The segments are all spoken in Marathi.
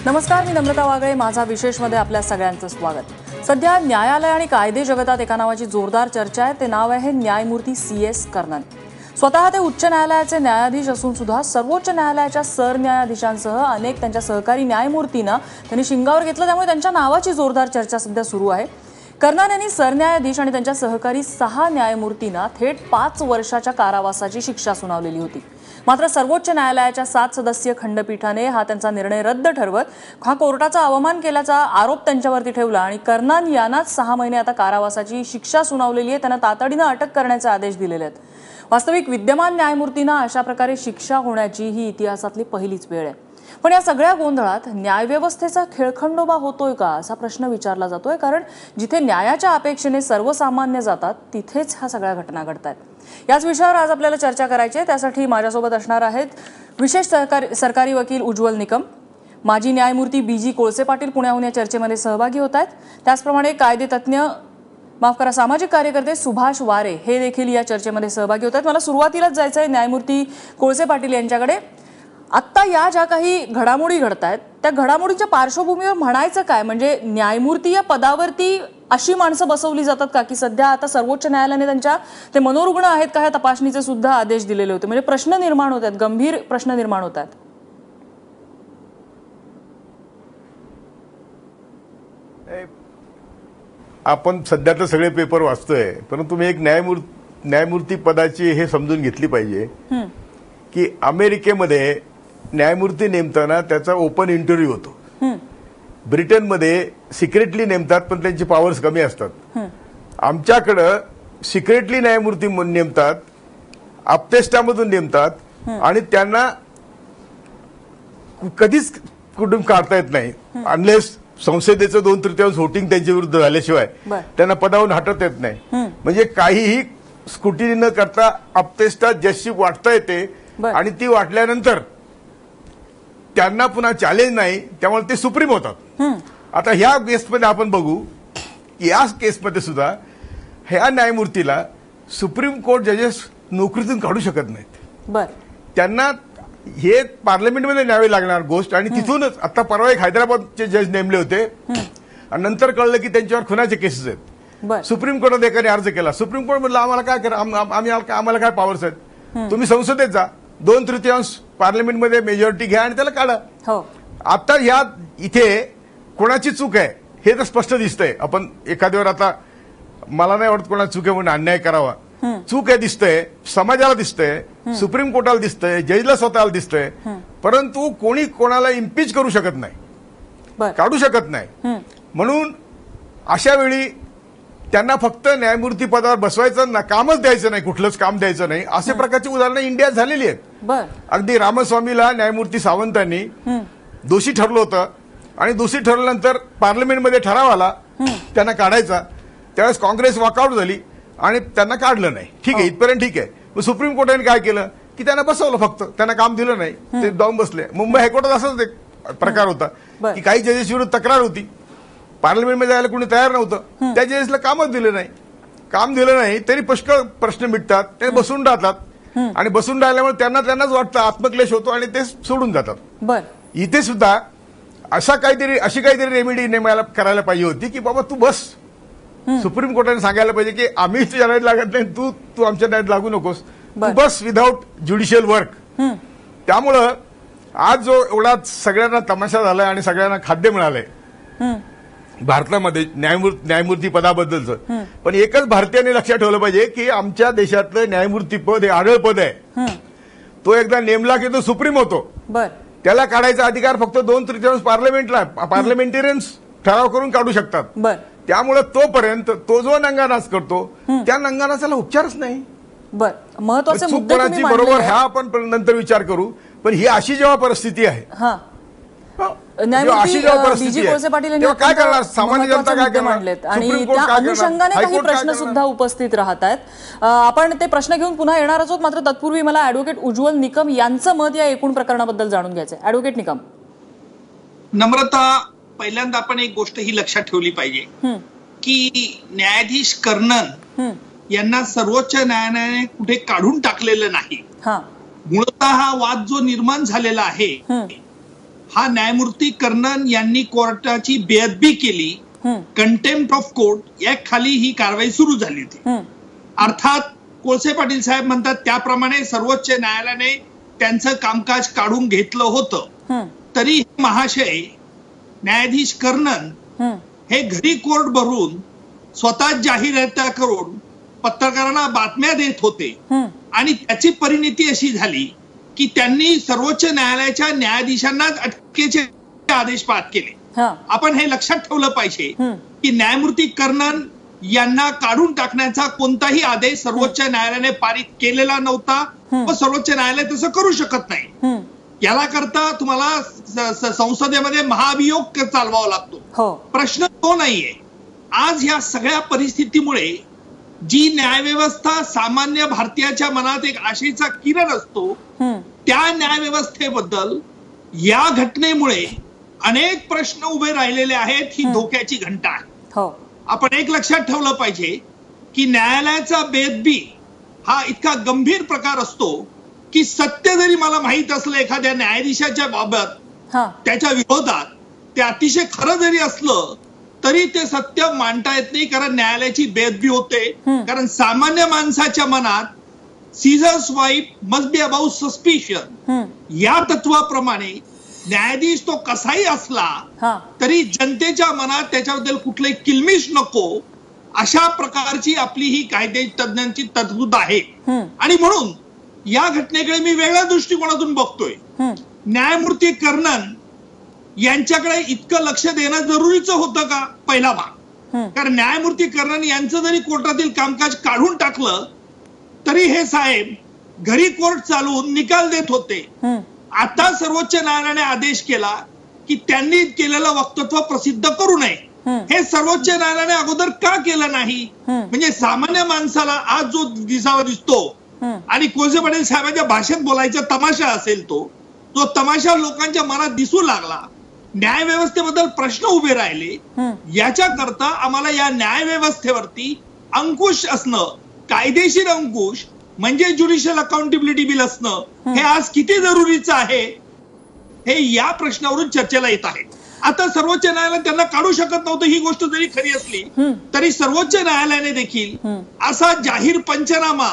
नमस्कार, मी नम्रता वागळे. माझा विशेषमध्ये आपल्या सगळ्यांचं स्वागत. सध्या न्यायालय आणि कायदे जगतात एका नावाची जोरदार चर्चा आहे. ते नाव आहे न्यायमूर्ती CS कर्णन. स्वतः ते उच्च न्यायालयाचे न्यायाधीश असून सुद्धा सर्वोच्च न्यायालयाच्या सरन्यायाधीशांसह अनेक त्यांच्या सहकारी न्यायमूर्तींना त्यांनी शिंगावर घेतलं. त्यामुळे त्यांच्या नावाची जोरदार चर्चा सध्या सुरू आहे. कर्णन यांनी सरन्यायाधीश आणि त्यांच्या सहकारी 6 न्यायमूर्तींना थेट 5 वर्षाच्या कारावासाची शिक्षा सुनावलेली होती. मात्र सर्वोच्च न्यायालयाच्या 7 सदस्यीय खंडपीठाने हा त्यांचा निर्णय रद्द ठरवत हा कोर्टाचा अवमान केल्याचा आरोप त्यांच्यावरती ठेवला आणि कर्णन यांनाच 6 महिने आता कारावासाची शिक्षा सुनावलेली आहे. त्यांना तातडीनं अटक करण्याचे आदेश दिलेले आहेत. वास्तविक विद्यमान न्यायमूर्तींना अशा प्रकारे शिक्षा होण्याची ही इतिहासातली पहिलीच वेळ आहे. पण या सगळ्या गोंधळात न्यायव्यवस्थेचा खेळखंडोबा होतोय का असा प्रश्न विचारला जातोय. कारण जिथे न्यायाच्या अपेक्षेने सर्वसामान्य जातात तिथेच ह्या सगळ्या घटना घडतात. याच विषयावर आज आपल्याला चर्चा करायची आहे. त्यासाठी माझ्यासोबत असणार आहेत विशेष सरकारी वकील उज्ज्वल निकम, माजी न्यायमूर्ती BG कोळसे पाटील पुण्याहून या चर्चेमध्ये सहभागी होत आहेत. त्याचप्रमाणे कायदेतज्ञ सामाजिक कार्यकर्ते सुभाष वारे हे देखील या चर्चेमध्ये सहभागी होत आहेत. मला सुरुवातीलाच जायचं आहे न्यायमूर्ती कोळसे पाटील यांच्याकडे. आत्ता या ज्या काही घडामोडी घडत आहेत त्या घडामोडीच्या पार्श्वभूमीवर म्हणायचं काय, म्हणजे न्यायमूर्ती या पदावरती अशी माणसं बसवली जातात का की सध्या आता सर्वोच्च न्यायालयाने त्यांच्या ते मनोरुग्ण आहेत का ह्या तपासणीचे सुद्धा आदेश दिलेले होते. म्हणजे प्रश्न निर्माण होत आहेत, गंभीर प्रश्न निर्माण होत आहेत. आपण सध्या तर सगळे पेपर वाचतोय, परंतु मी एक न्यायमूर्ती पदाची हे समजून घेतली पाहिजे की अमेरिकेमध्ये न्यायमूर्ती नेमताना त्याचा ओपन इंटरव्ह्यू होतो. ब्रिटनमध्ये सिक्रेटली नेमतात पण त्यांची पॉवर्स कमी असतात. आमच्याकडं सिक्रेटली न्यायमूर्ती नेमतात, आपतेष्टामधून नेमतात आणि त्यांना कधीच कुठून काढता येत नाही अनलेस संसदेचं 2/3 व्होटिंग त्यांच्या विरुद्ध झाल्याशिवाय त्यांना पदावरून हटवता येत नाही. म्हणजे काहीही स्क्रुटिनी न करता आपतेष्टात जजशिप वाटता येते आणि ती वाटल्यानंतर त्यांना पुन्हा चॅलेंज नाही, त्यामुळे ते सुप्रीम होतात. आता ह्या केसमध्ये आपण बघू की या केसमध्ये सुद्धा ह्या न्यायमूर्तीला सुप्रीम कोर्ट जजेस नोकरीतून काढू शकत नाहीत. त्यांना हे पार्लमेंटमध्ये न्यावी लागणार गोष्ट. आणि तिथूनच आता परवा एक हैदराबादचे जज नेमले होते आणि नंतर कळलं की त्यांच्यावर खुनाचे केसेस आहेत. सुप्रीम कोर्टात एकाने अर्ज केला. सुप्रीम कोर्ट म्हटलं आम्हाला काय करा, आम्हाला काय पॉवर्स आहेत, तुम्ही संसदेत जा, 2/3 पार्लमेंटमध्ये मेजॉरिटी घ्या आणि त्याला काढा. आता ह्या इथे कोणाची चूक आहे हे तर स्पष्ट दिसतंय. आपण एखाद्यावर आता मला नाही वाटत कोणाची चूक आहे म्हणून अन्याय करावा. चूक आहे दिसतंय, समाजाला दिसतंय, सुप्रीम कोर्टाला दिसतंय, जजला स्वतःला दिसतंय, परंतु कोणी कोणाला इम्पीच करू शकत नाही, काढू शकत नाही. म्हणून अशा वेळी त्यांना फक्त न्यायमूर्ती पदावर बसवायचं ना, कामच द्यायचं नाही, कुठलंच काम द्यायचं नाही, असे प्रकारची उदाहरणं इंडियात झालेली आहेत. अगदी रामस्वामीला न्यायमूर्ती सावंतांनी दोषी ठरलं होतं आणि दोषी ठरल्यानंतर पार्लमेंटमध्ये ठराव आला त्यांना काढायचा. त्यावेळेस काँग्रेस वॉकआउट झाली आणि त्यांना काढलं नाही. ठीक आहे, इथपर्यंत ठीक आहे. मग सुप्रीम कोर्टाने काय केलं की त्यांना बसवलं, फक्त त्यांना काम दिलं नाही, ते जाऊन बसले. मुंबई हायकोर्टात असाच एक प्रकार होता की काही जजेस विरुद्ध तक्रार होती, पार्लमेंटमध्ये जायला कोणी तयार नव्हतं, त्या जजेसला कामच दिलं नाही. काम दिलं नाही तरी पुष्कळ प्रश्न मिटतात, ते बसून राहतात आणि बसून राहिल्यामुळे त्यांनाच वाटतं, आत्मक्लेश होतो आणि ते सोडून जातात. इथे सुद्धा अशी काहीतरी रेमेडी नेमायला करायला पाहिजे होती की बाबा तू बस. सुप्रीम कोर्टाने सांगायला पाहिजे की आम्ही तुझ्या न्यायात लागत नाही, तू आमच्या न्यायात लागू नकोस, तू बस विदाऊट ज्युडिशियल वर्क. त्यामुळं आज जो एवढा सगळ्यांना तमाशा झालाय आणि सगळ्यांना खाद्य मिळालंय भारतामध्ये न्यायमूर्ती पदाबद्दलचं, पण एकच भारतीयांनी लक्षात ठेवलं पाहिजे की आमच्या देशातलं न्यायमूर्ती पद हे आढळ पद आहे. तो एकदा नेमला की तो सुप्रीम होतो. त्याला काढायचा अधिकार फक्त 2/3 पार्लमेंटेरियन्स ठराव करून काढू शकतात. त्यामुळे तोपर्यंत तो जो नंगानाच करतो त्या नंगानाचाला उपचारच नाही. महत्वाचे मुद्दे तुम्ही बरोबर ह्या आपण नंतर विचार करू. पण ही अशी जेव्हा परिस्थिती आहे, न्यायमूर्ती BG कोळसे पाटील यांनी काय करणार, सामान्य जनता काय करणार, आणि त्या अनुषंगाने काही प्रश्न सुद्धा उपस्थित राहत आहेत. आपण ते प्रश्न घेऊन पुन्हा येणार आहोत. मात्र तत्पूर्वी मला ऍडव्होकेट उज्ज्वल निकम यांचं मत या एकूण प्रकरणाबद्दल जाणून घ्यायचं. ऍडव्होकेट निकम. नम्रता, पहिल्यांदा आपण एक गोष्ट ही लक्षात ठेवली पाहिजे की न्यायाधीश कर्णन यांना सर्वोच्च न्यायालयाने कुठे काढून टाकलेलं नाही. मूळतः हा वाद जो निर्माण झालेला आहे हा न्यायमूर्ती कर्णन यांनी कोर्टाची बेअदबी केली, कंटेम्प्ट ऑफ कोर्ट या खाली ही कारवाई सुरू झाली होती. अर्थात कोळसे पाटील साहेब म्हणतात त्याप्रमाणे सर्वोच्च न्यायालयाने त्यांचं कामकाज काढून घेतलं होतं. तरी महाशय न्यायाधीश कर्णन हे घरी कोर्ट भरून स्वतः जाहीरता करून पत्रकारांना बातम्या देत होते आणि त्याची परिणिती अशी झाली की त्यांनी सर्वोच्च न्यायालयाच्या न्यायाधीशांनाच अटकेचे आदेश पास केले. आपण हे लक्षात ठेवलं पाहिजे की न्यायमूर्ती कर्णन यांना काढून टाकण्याचा कोणताही आदेश सर्वोच्च न्यायालयाने पारित केलेला नव्हता व सर्वोच्च न्यायालय तसं करू शकत नाही. याला करता तुम्हाला संसदेमध्ये महाभियोग चालवावा लागतो. प्रश्न तो नाहीये. आज ह्या सगळ्या परिस्थितीमुळे जी न्यायव्यवस्था सामान्य भारतीयाच्या मनात एक आशेचा किरण असतो त्या न्यायव्यवस्थेबद्दल या घटनेमुळे अनेक प्रश्न उभे राहिलेले आहेत. ही धोक्याची घंटा आहे. आपण एक लक्षात ठेवलं पाहिजे की न्यायालयाचा बेअदबी हा इतका गंभीर प्रकार असतो की सत्य जरी मला माहित असलं एखाद्या न्यायाधीशाच्या बाबत त्याच्या विरोधात ते अतिशय खरं जरी असलं तरी ते सत्य मांडता येत नाही, कारण न्यायालयाची बेअदबी होते. कारण सामान्य माणसाच्या मनात Caesar's wife must be about suspicion या तत्वाप्रमाणे न्यायाधीश तो कसाही असला तरी जनतेच्या मनात त्याच्याबद्दल कुठलंही किलमिश नको अशा प्रकारची आपली ही कायदे तज्ञांची तरतूद आहे. आणि म्हणून या घटनेकडे मी वेगळ्या दृष्टिकोनातून बघतोय. न्यायमूर्ती कर्णन यांच्याकडे इतकं लक्ष देणं जरुरीचं होतं का? पहिला भाग. कारण न्यायमूर्ती कर्णन यांचं जरी कोर्टातील कामकाज काढून टाकलं तरी हे साहेब घरी कोर्ट चालवून निकाल देत होते. आता सर्वोच्च न्यायालयाने आदेश केला की त्यांनी केलेलं वक्तव्य प्रसिद्ध करू नये. हे सर्वोच्च न्यायालयाने अगोदर का केलं नाही? म्हणजे सामान्य माणसाला आज जो दिसावा दिसतो आणि कोळसे पाटील साहेबांच्या भाषेत बोलायचा तमाशा असेल तो तमाशा लोकांच्या मनात दिसू लागला. न्यायव्यवस्थेबद्दल प्रश्न उभे राहिले. याच्या करता आम्हाला या न्यायव्यवस्थेवरती अंकुश असणं, कायदेशीर अंकुश म्हणजे ज्युडिशियल अकाउंटेबिलिटी बिल असणं हे आज किती जरुरीचं आहे हे या प्रश्नावरून चर्चेला येत आहे. आता सर्वोच्च न्यायालय त्यांना काढू शकत नव्हतं ही गोष्ट जरी खरी असली तरी सर्वोच्च न्यायालयाने देखील असा जाहीर पंचनामा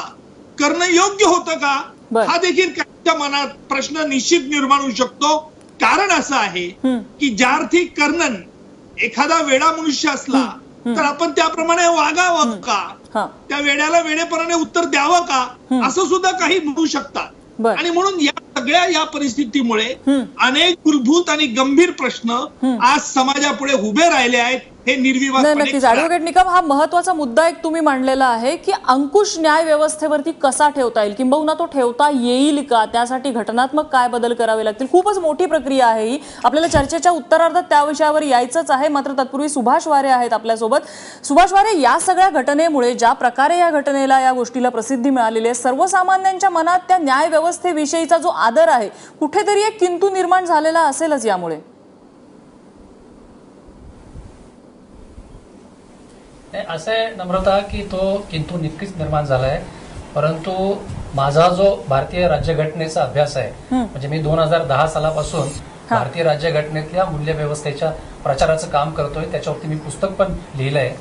करणं योग्य होतं का हा देखील त्यांच्या मनात प्रश्न निश्चित निर्माण होऊ शकतो. कारण असं आहे की ज्यार्थी कर्णन एखादा वेडा मनुष्य असला तर आपण त्याप्रमाणे वागावं का? त्या वेड्याला वेडेपणाने उत्तर द्यावं का? असं सुद्धा काही म्हणू शकतात. आणि म्हणून या सगळ्या या परिस्थितीमुळे अनेक मूलभूत आणि गंभीर प्रश्न आज समाजापुढे उभे राहिले आहेत. हे नक्कीच ऍडव्होकेट निकम, हा महत्वाचा मुद्दा एक तुम्ही मांडलेला आहे की अंकुश न्याय व्यवस्थेवरती कसा ठेवता येईल, किंबहुना तो ठेवता येईल का, त्यासाठी घटनात्मक काय बदल करावे लागतील. खूपच मोठी प्रक्रिया आहे ही. आपल्याला चर्चेच्या उत्तरार्धात त्या विषयावर यायचंच आहे. मात्र तत्पूर्वी सुभाष वारे आहेत आपल्यासोबत. सुभाष वारे, या सगळ्या घटनेमुळे ज्या प्रकारे या घटनेला या गोष्टीला प्रसिद्धी मिळालेली आहे, सर्वसामान्यांच्या मनात त्या न्याय व्यवस्थेविषयीचा जो आदर आहे कुठेतरी एक किंतु निर्माण झालेला असेलच यामुळे. असे नम्रता की तो किंतु नक्कीच निर्माण झाला आहे. परंतु माझा जो भारतीय राज्यघटनेचा अभ्यास आहे, म्हणजे मी 2010 सालापासून भारतीय राज्यघटनेतल्या मूल्यव्यवस्थेच्या प्रचाराचं काम करतोय. त्याच्यावरती मी पुस्तक पण लिहिलंय.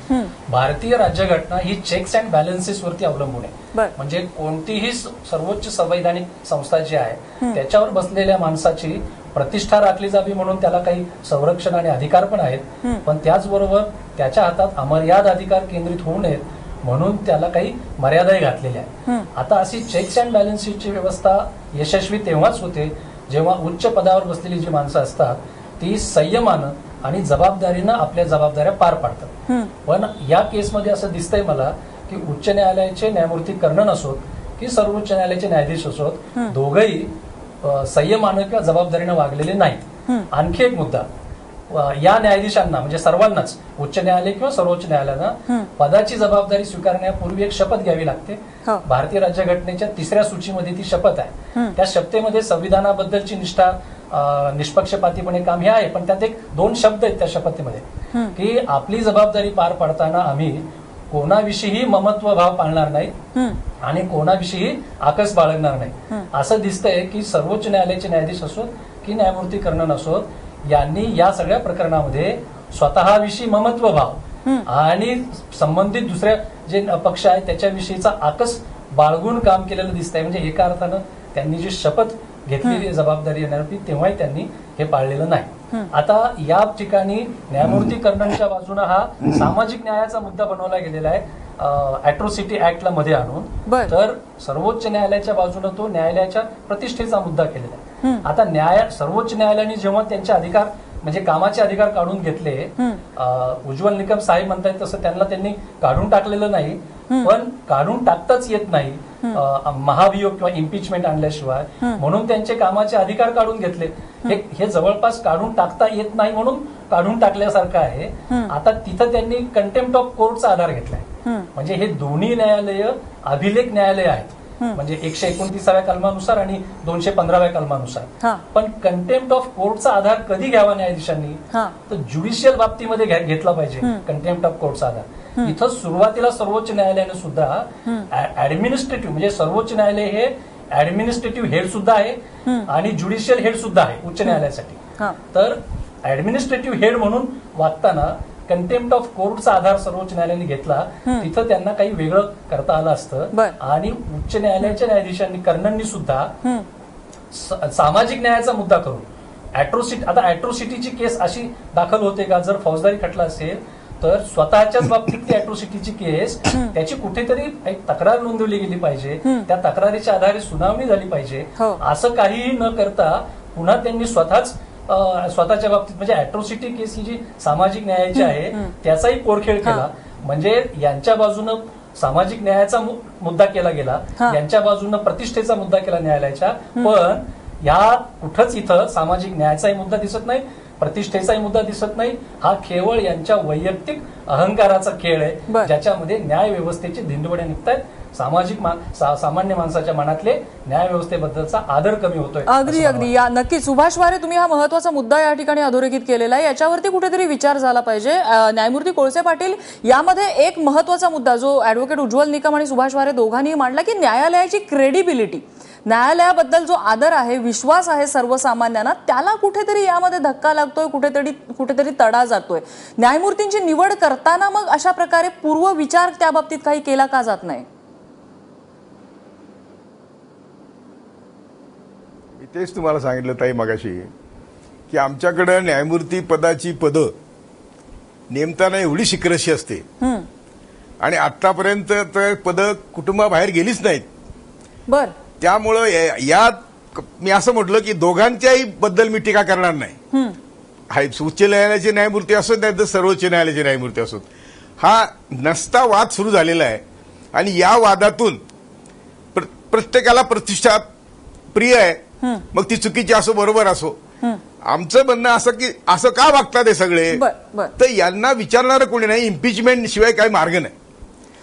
भारतीय राज्यघटना ही चेक्स अँड बॅलन्सेस वरती अवलंबून आहे. म्हणजे कोणतीही सर्वोच्च संवैधानिक संस्था जी आहे त्याच्यावर बसलेल्या माणसाची प्रतिष्ठा राखली जावी म्हणून त्याला काही संरक्षण आणि अधिकार पण आहेत. पण त्याचबरोबर त्याच्या हातात अमर्याद अधिकार केंद्रित होऊ नयेत म्हणून त्याला काही मर्यादाही घातलेल्या आहेत. आता अशी चेक्स अँड बॅलन्सेसची व्यवस्था यशस्वी तेव्हाच होते जेव्हा उच्च पदावर बसलेली जी माणसं असतात ती संयमानं आणि जबाबदारीनं आपल्या जबाबदाऱ्या पार पाडतात. पण या केसमध्ये असं दिसतंय मला की उच्च न्यायालयाचे न्यायमूर्ती कर्णन असोत की सर्वोच्च न्यायालयाचे न्यायाधीश असोत, दोघंही संयमानं किंवा जबाबदारीनं वागलेले नाहीत. आणखी एक मुद्दा, या न्यायाधीशांना म्हणजे सर्वांनाच उच्च न्यायालय किंवा सर्वोच्च न्यायालयानं पदाची जबाबदारी स्वीकारण्यापूर्वी एक शपथ घ्यावी लागते. भारतीय राज्यघटनेच्या 3ऱ्या सूचीमध्ये ती शपथ आहे. त्या शपथेमध्ये संविधानाबद्दलची निष्ठा, निष्पक्षपातीपणे काम हे आहे. पण त्यात 2 शब्द आहेत त्या शपथेमध्ये की आपली जबाबदारी पार पाडताना आम्ही कोणाविषयी ममत्व भाव पाळणार नाही आणि कोणाविषयी आकस बाळगणार नाही. असं दिसतंय की सर्वोच्च न्यायालयाचे न्यायाधीश असोत की न्यायमूर्ती कर्णन असोत यांनी या सगळ्या प्रकरणामध्ये स्वतःविषयी ममत्व भाव आणि संबंधित दुसऱ्या जे पक्ष आहे त्याच्याविषयीचा आकस बाळगून काम केलेलं दिसतंय. म्हणजे एका अर्थानं त्यांनी जी शपथ घेतलेली जबाबदारी येणार होती तेव्हाही त्यांनी हे पाळलेलं नाही. आता या ठिकाणी न्यायमूर्ती कर्णनच्या बाजूने हा सामाजिक न्यायाचा मुद्दा बनवला गेलेला आहे अॅट्रॉसिटी ऍक्टला मध्ये आणून. तर सर्वोच्च न्यायालयाच्या बाजूने तो न्यायालयाच्या प्रतिष्ठेचा मुद्दा केलेला आहे. आता सर्वोच्च न्यायालयाने जेव्हा त्यांचे अधिकार म्हणजे कामाचे अधिकार काढून घेतले, उज्ज्वल निकम साहेब म्हणतायत तसं त्यांनी काढून टाकलेलं नाही, पण काढून टाकताच येत नाही महाभियोग किंवा इम्पिचमेंट आणल्याशिवाय, म्हणून त्यांचे कामाचे अधिकार काढून घेतले. हे जवळपास काढून टाकता येत नाही म्हणून काढून टाकल्यासारखं आहे. आता तिथं त्यांनी कंटेम्प्ट ऑफ कोर्टचा आधार घेतलाय. म्हणजे हे दोन्ही न्यायालय अभिलेख न्यायालय आहेत, म्हणजे 129व्या कलमानुसार आणि 215व्या कलमानुसार. पण कंटेम्प्ट ऑफ कोर्टचा आधार कधी घ्यावा न्यायाधीशांनी, तर ज्युडिशियल बाबतीमध्ये घेतला पाहिजे कंटेम्प्ट ऑफ कोर्टचा आधार. इथं सुरुवातीला सर्वोच्च न्यायालयाने सुद्धा ऍडमिनिस्ट्रेटिव्ह म्हणजे सर्वोच्च न्यायालय हे ऍडमिनिस्ट्रेटिव्ह हेड सुद्धा आहे आणि ज्युडिशियल हेड सुद्धा आहे उच्च न्यायालयासाठी. तर ऍडमिनिस्ट्रेटिव्ह हेड म्हणून वागताना कंटेम्प्ट ऑफ कोर्टचा आधार सर्वोच्च न्यायालयाने घेतला, तिथं त्यांना काही वेगळं करता आलं असतं. आणि उच्च न्यायालयाच्या न्यायाधीशांनी कर्णननी सुद्धा सामाजिक न्यायाचा मुद्दा करून आता अॅट्रॉसिटीची केस अशी दाखल होते का, जर फौजदारी खटला असेल तर स्वतःच्याच बाबतीत ती अॅट्रॉसिटीची केस त्याची कुठेतरी एक तक्रार नोंदवली गेली पाहिजे, त्या तक्रारीच्या आधारे सुनावणी झाली पाहिजे. असं काहीही न करता पुन्हा त्यांनी स्वतःच्या बाबतीत म्हणजे अॅट्रॉसिटी केस ही जी सामाजिक न्यायाची आहे त्याचाही पोरखेळ केला. म्हणजे यांच्या बाजूनं सामाजिक न्यायाचा मुद्दा केला गेला, यांच्या बाजूनं प्रतिष्ठेचा मुद्दा केला न्यायालयाच्या. पण या कुठंच इथं सामाजिक न्यायाचाही मुद्दा दिसत नाही, प्रतिष्ठेचाही मुद्दा दिसत नाही. हा केवळ यांच्या वैयक्तिक अहंकाराचा खेळ आहे, ज्याच्यामध्ये न्याय व्यवस्थेचे धिंडवडे निघतायत. सामान्य माणसाच्या मनातले न्याय व्यवस्थेबद्दलचा आदर कमी होतोय. अगदी नक्कीच. सुभाष वारे, तुम्ही हा महत्वाचा मुद्दा या ठिकाणी अधोरेखित केलेला आहे, याच्यावरती कुठेतरी विचार झाला पाहिजे. न्यायमूर्ती कोळसे पाटील, यामध्ये एक महत्वाचा मुद्दा जो ऍडव्होकेट उज्ज्वल निकम आणि सुभाष वारे दोघांनी मांडला की न्यायालयाची क्रेडिबिलिटी, न्यायालयाबद्दल जो आदर आहे, विश्वास आहे सर्वसामान्यांना, त्याला कुठेतरी यामध्ये धक्का लागतोय, कुठेतरी तडा जातोय. न्यायमूर्तींची निवड करताना मग अशा प्रकारे पूर्व विचार त्या बाबतीत काही केला का जात नाही? तेच तुम्हाला सांगितलं ताई मगाशी की आमच्याकडे न्यायमूर्ती पदाची पदं नेमताना एवढी शिकरशी असते आणि आतापर्यंत तर पदं कुटुंबाबाहेर गेलीच नाहीत. बर, त्यामुळं यात मी असं म्हटलं की दोघांच्याही बद्दल मी टीका करणार नाही. उच्च न्यायालयाचे न्यायमूर्ती असोत नाही तर सर्वोच्च न्यायालयाचे न्यायमूर्ती असोत, हा नसता वाद सुरू झालेला आहे आणि या वादातून प्रत्येकाला प्रतिष्ठा प्रिय आहे, मग ती चुकीची असो बरोबर असो. आमचं म्हणणं असं की असं का वागतात हे सगळे, तर यांना विचारणारं कोणी नाही, इम्पिचमेंट शिवाय काही मार्ग नाही.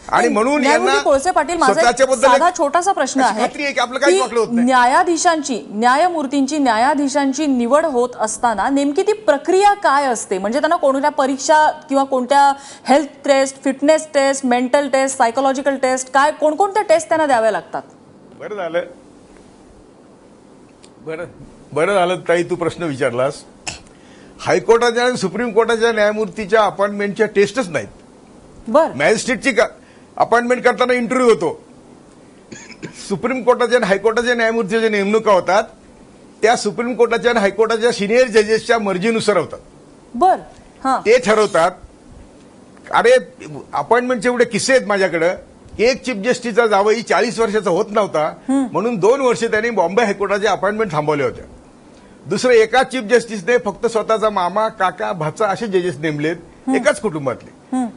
आणि म्हणून यांना कोळसे पाटील, माझा साधा छोटासा प्रश्न आहे की न्यायाधीशांची निवड होत असताना नेमकी ती प्रक्रिया काय असते? म्हणजे त्यांना कोणत्या परीक्षा किंवा कोणत्या health test, fitness test, mental test, psychological test, काय कोणकोणत्या टेस्ट त्यांना द्याव्या लागतात? बरं झालं ताई तू प्रश्न विचारलास. हायकोर्टाच्या आणि सुप्रीम कोर्टाच्या न्यायमूर्तीच्या अपॉइंटमेंटच्या टेस्टच नाहीत. बरं, मॅजिस्ट्रेटची अपॉइंटमेंट करताना इंटरव्ह्यू होतो. सुप्रीम कोर्टाच्या आणि हायकोर्टाच्या न्यायमूर्तीच्या ज्या नेमणुका होतात त्या सुप्रीम कोर्टाच्या आणि हायकोर्टाच्या सिनियर जजेसच्या मर्जीनुसार होतात. बरं, ते ठरवतात. अरे अपॉइंटमेंटचे एवढे किस्से आहेत माझ्याकडे. एक चीफ जस्टिसचा जावई 40 वर्षाचा होत नव्हता म्हणून 2 वर्ष त्यांनी बॉम्बे हायकोर्टाच्या अपॉइंटमेंट थांबवल्या होत्या. दुसरं एका चीफ जस्टिसने फक्त स्वतःचा मामा, काका, भाचा असे जजेस नेमलेत एकाच कुटुंबातले.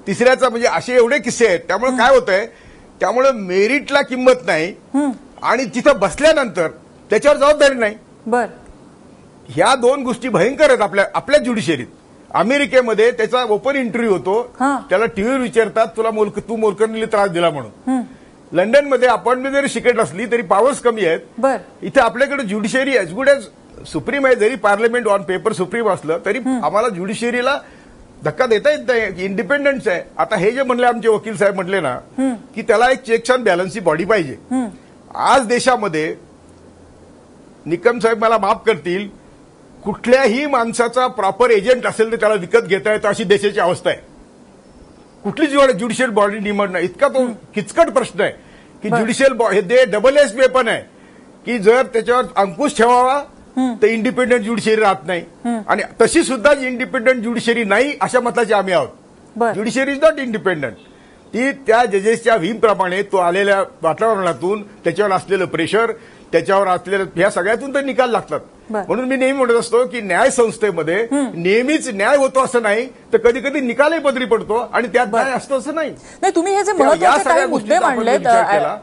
तिसऱ्याचा म्हणजे असे एवढे किस्से आहेत. त्यामुळे काय होतंय, त्यामुळे मेरिटला किंमत नाही आणि तिथं बसल्यानंतर त्याच्यावर जबाबदारी नाही. बर, ह्या 2 गोष्टी भयंकर आहेत आपल्या ज्युडिशियरीत. अमेरिकेमध्ये त्याचा ओपन इंटरव्ह्यू होतो, त्याला टीव्हीवर विचारतात तू मोलकरणीला त्रास दिला म्हणून. लंडनमध्ये अपॉइंटमेंट जरी सिक्रेट असली तरी पॉवर्स कमी आहेत. इथे आपल्याकडे judiciary as good as supreme आहे. जरी पार्लमेंट ऑन पेपर सुप्रीम असलं तरी आम्हाला ज्युडिशियरीला धक्का देता येत नाही, इंडिपेंडन्स आहे. आता हे जे म्हणले आमचे वकील साहेब म्हटले ना की त्याला एक चेक्स अँड बॅलन्सची बॉडी पाहिजे. आज देशामध्ये निकम साहेब मला माफ करतील कुठल्याही माणसाचा प्रॉपर एजंट असेल तर त्याला विकत घेता येतं अशी देशाची अवस्था आहे. कुठलीच ज्युडिशियल बॉडी डिमांड नाही. इतका तो किचकट प्रश्न आहे की ज्युडिशियल हे डबल एस वेपन आहे की जर त्याच्यावर अंकुश ठेवावा तर इंडिपेंडंट ज्युडिशियरी राहत नाही. आणि तशी सुद्धा इंडिपेंडंट ज्युडिशियरी नाही अशा मताचे आम्ही आहोत. Judiciary is not independent. ती त्या जजेसच्या व्हीमप्रमाणे तो आलेल्या वातावरणातून त्याच्यावर असलेलं प्रेशर, त्याच्यावर असलेलं ह्या सगळ्यातून तर निकाल लागतात. म्हणून मी नेहमी म्हणत असतो की न्याय संस्थेमध्ये नेहमीच न्याय होतो असं नाही, तर कधी कधी निकालही बदली पडतो आणि त्यात न्याय असतो असं नाही. तुम्ही हे जे महत्त्वाचे काही मुद्दे मांडलेत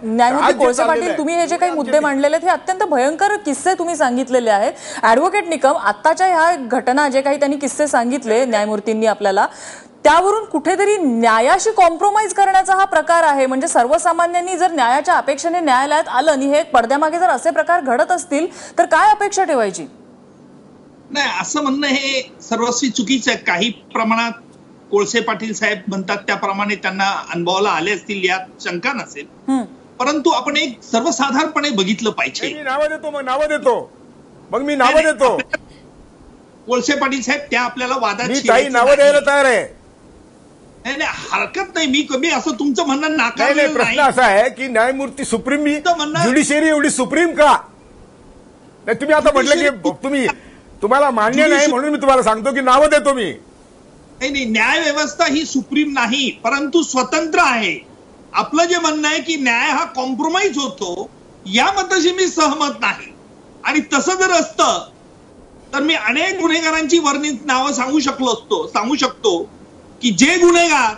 न्यायमूर्ती कोळसे पाटील, तुम्ही हे जे काही मुद्दे मांडलेले हे अत्यंत भयंकर किस्से तुम्ही सांगितलेले आहेत. ऍडव्होकेट निकम, आत्ताच्या ह्या घटना जे काही त्यांनी किस्से सांगितले न्यायमूर्तींनी आपल्याला, त्यावरून कुठेतरी न्यायाशी कॉम्प्रोमाइज करण्याचा हा प्रकार आहे. म्हणजे सर्वसामान्यांनी जर न्यायाच्या अपेक्षेने न्यायालयात आलं आणि हे पडद्यामागे जर असे प्रकार घडत असतील तर काय अपेक्षा ठेवायची? नाही, असं म्हणणं हे सर्वस्वी चुकीचं आहे. काही प्रमाणात कोळसे पाटील साहेब म्हणतात त्याप्रमाणे त्यांना अनुभवाला आले असतील यात शंका नसेल. परंतु आपण एक सर्वसाधारणपणे बघितलं पाहिजे. मी नावं देतो. कोळसे पाटील साहेब त्या आपल्याला वादात काही नावं द्यायला तयार आहे. नाही, हरकत नाही. मी असं तुमचं म्हणणं नाकारलेलं नाही. प्रश्न असा आहे की न्यायमूर्ती सुप्रीम, ज्युडिशियरी एवढी सुप्रीम का नाही? तुम्ही आता म्हटलं की तुम्हाला मान्य नाही म्हणून मी तुम्हाला सांगतो की नावं देतो मी. नाही, न्याय व्यवस्था ही सुप्रीम नाही परंतु स्वतंत्र आहे. आपलं जे म्हणणं आहे की न्याय हा कॉम्प्रोमाइज होतो या मताशी मी सहमत नाही. आणि तसं जर असतं तर मी अनेक गुन्हेगारांची वर्णित नावं सांगू शकतो की जे गुन्हेगार